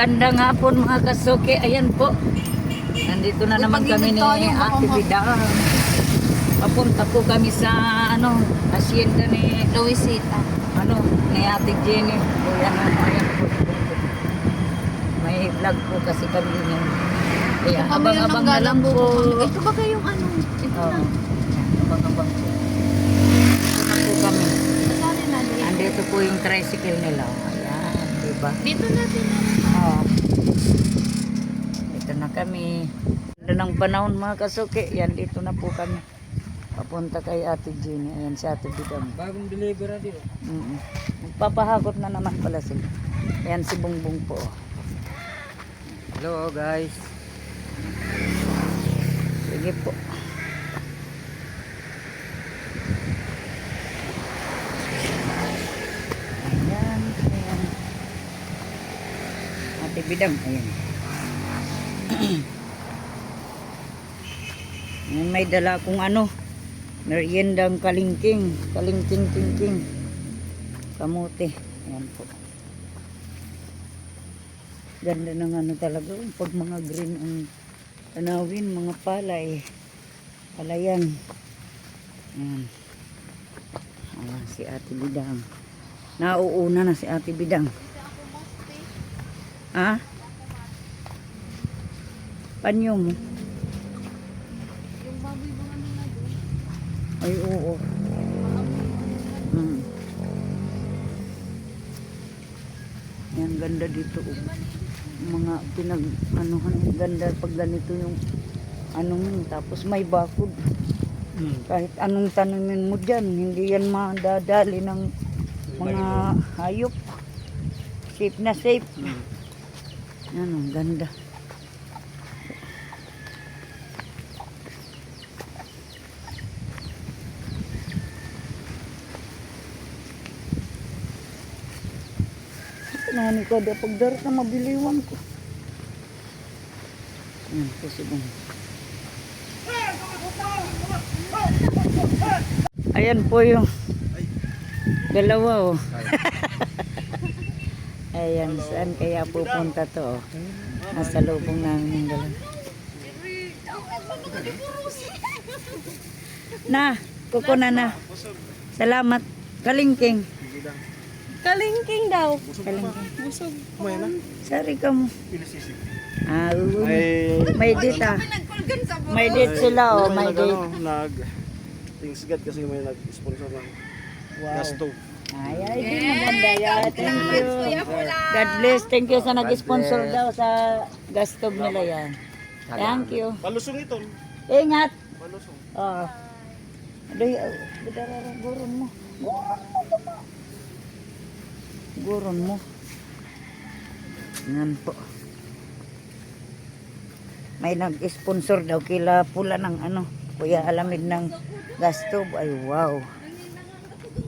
Magandang hapon mga kasuki. Ayan po. Nandito na naman kami ni Ate Bidang. Papunta po kami sa hacienda ni Luisita. Ni Ate Jenny. Ayan po. May vlog po kasi kami ngayon. Kaya abang-abang na lang po. Ito ba kayong Ito na. Abang-abang po. Ito na po kami. Saan na din? Andito po yung tricycle nila. Ayan, diba? Dito natin. Oo. Ito na kami. Ganda ng panahon mga kasuki. Yan, dito na po kami. Papunta kay Ate Jenny. Ayan si Ate Bidang. Bagong delivery dito. Magpapahakot na naman pala sila. Ayan si Bungbong po. Hello guys. Sige po. Ayan. Ayan. Ate Bidang. Ayan. Ayan, may dala kong meriendang kalingking. Kalingking. Kamote. Ayan po. Ganda ng talaga. Pag mga green ang tanawin, mga palay. Palayan. Ayan. Ayan si Ate Bidang. Nauuna na si Ate Bidang. Ha? Panyo mo? Yung baboy ba kami na doon? Ay, oo. Yan, ganda dito. Mga ganda pag ganito yung tapos may bakod. Kahit anong tanamin mo dyan, hindi yan madadali ng mga hayop. Safe na safe. Yan, ang ganda. Nani ko, da pagdarat na mabiliwan ko. Yan, kusibong. Ayan po yung dalawa, oh. Ayan, saan kaya pupunta to, oh. Nasa lubong namin yung dalawa. Na, kuko na. Salamat. Kalingking. Kalingking daw. Kalingking. Busog. Kumain na? Sorry ka mo. Pinisisip. May date May date sila, oh. May date. Thanks God kasi may nag-sponsor ng gas stove. Ay, maganda yan. Thank you. God bless. Thank you sa nag-sponsor daw sa gas stove nila yan. Thank you. Palusong ito. Ingat. Palusong. Oh. Adoy, guron mo. Guron mo. Yan po. May nag-sponsor daw kila pula ng Kuya Alamid ng gas stove. Ay, wow.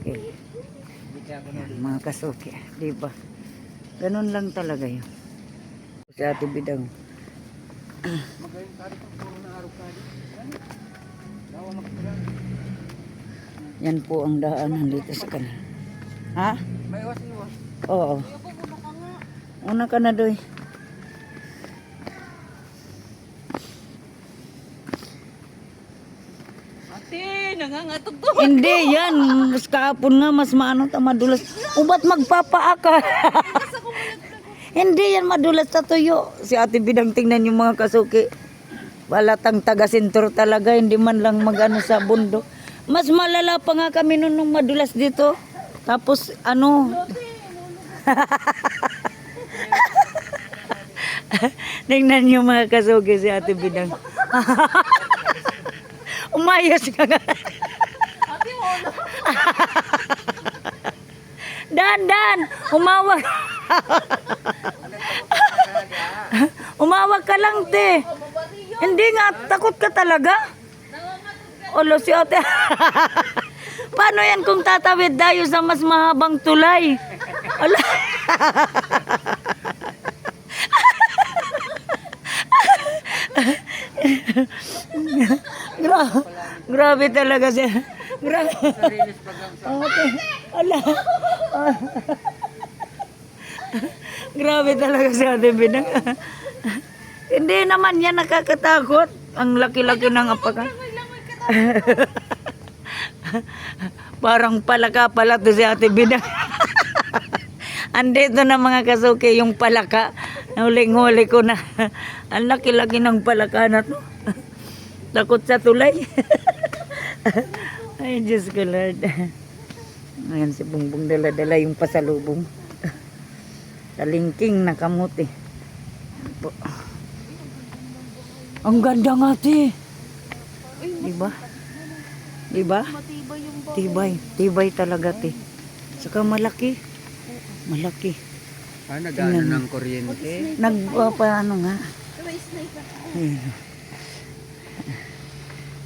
Okay. Yan, mga kasuki, diba? Ganun lang talaga yun. Si Ate Bidang. Yan po ang daanan dito sa kanila. Ha? May iwas. Oo. Una ka na doy. Ate, nangangatog to. Hindi yan. Mas kahapon nga, mas madulas. Ubat magpapaaka. Hindi yan madulas sa tuyo. Si Ate Bidang, tingnan yung mga kasuki. Balatang taga-sentro talaga. Hindi man lang sa bundok. Mas malala pa nga kami nung madulas dito. Tapos tingnan yung mga kasuki si Ate Bidang. Umayos ka nga. Dan, umawag. Umawag ka lang, te. Hindi nga, takot ka talaga. Olo si Ate. Paano yan kung tatawid tayo sa mas mahabang tulay? Ala. Grabe talaga siya. Grabe. Okay. Ala. Grabe talaga si Ate Binang. Hindi naman yan nakakatakot. Ang laki-laki ng apakan. Parang palaka pala to si Ate Binang. Andito na mga kasuki yung palaka. Huling-huli ko na. Ang laki-laki ng palaka na to. Takot sa tulay. Ay, Diyos ko Lord. Ayan si Bungbong dala-dala yung pasalubong. Talingking na kamuti. Po. Ang ganda nga, te. Diba? Diba? Matibay yung baboy. Tibay. Tibay talaga, te. Saka malaki. Malaki. Nagano ng kuryente. Paano nga? Ayun.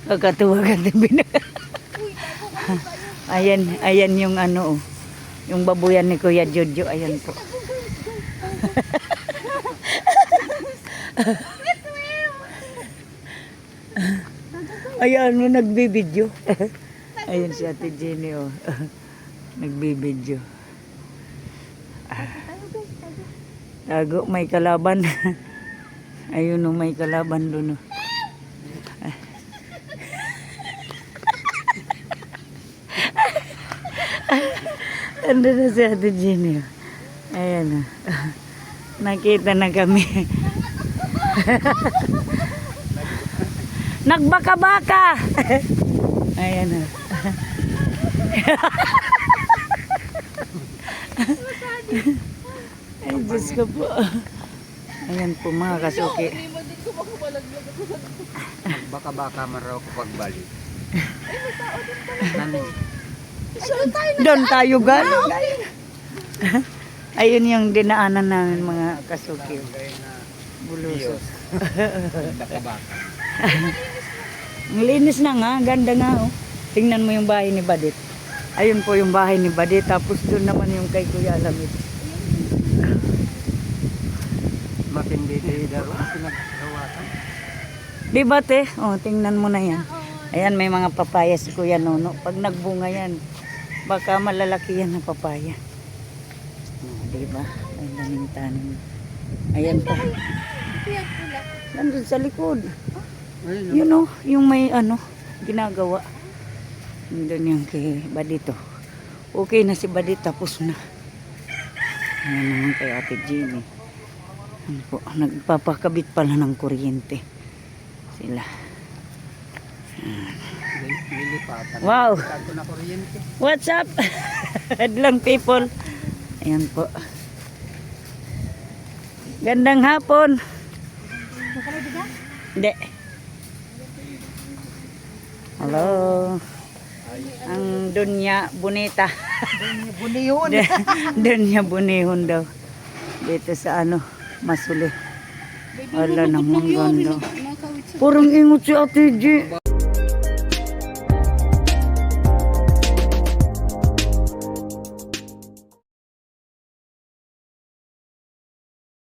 Kakatuwa ka, te. Ayan yung ano, oh. Yung babuyan ni Kuya Jojo. Ayan po. Ayan mo, nagbibidyo. Ayan si Ate Jenny, oh. Nagbibidyo. Tago, may kalaban. Ayun, oh, may kalaban doon, oh. Ando na si Ate Jenny, oh. Ayan, oh. Nakita na kami. Nagbaka-baka. Ayan na. Ay, Diyos ko po. Ayan po mga kasuki. Baka-baka maraw ko pagbalik. Nani? Doon tayo galing. Ayun yung dinaanan namin mga kasuki. Bulusok. Baka-baka. Ang linis na nga, ganda nga, oh. Tingnan mo yung bahay ni Badit. Ayun po yung bahay ni Badit, tapos doon naman yung kay Kuya Alamid. Matindi kayo daro. Pinaghawakan. Di ba, te? Oh, tingnan mo na yan. Ayan, may mga papaya si Kuya Nono. Pag nagbunga yan, baka malalaki yan na papaya. Oh, di ba? Ang daming tanim. Ayan pa. Nandun sa likod. Ayun, You know, yung may ano, ginagawa. Nandun yung kay Badito. Okay na si Badito, tapos na. Ayan naman kay Ate Jenny. Ano po, nagpapakabit pala ng kuryente. Sila. lilipatan. Wow! Tago na kuryente. What's up? Hadlang people. Ayan po. Gandang hapon. Hindi. Hello. Ang Dunya Bonita. Bunihon. Dunya Bunihon daw. Dito sa ano, Masuli. Wala namang ganda. Purong ingot si Ate G.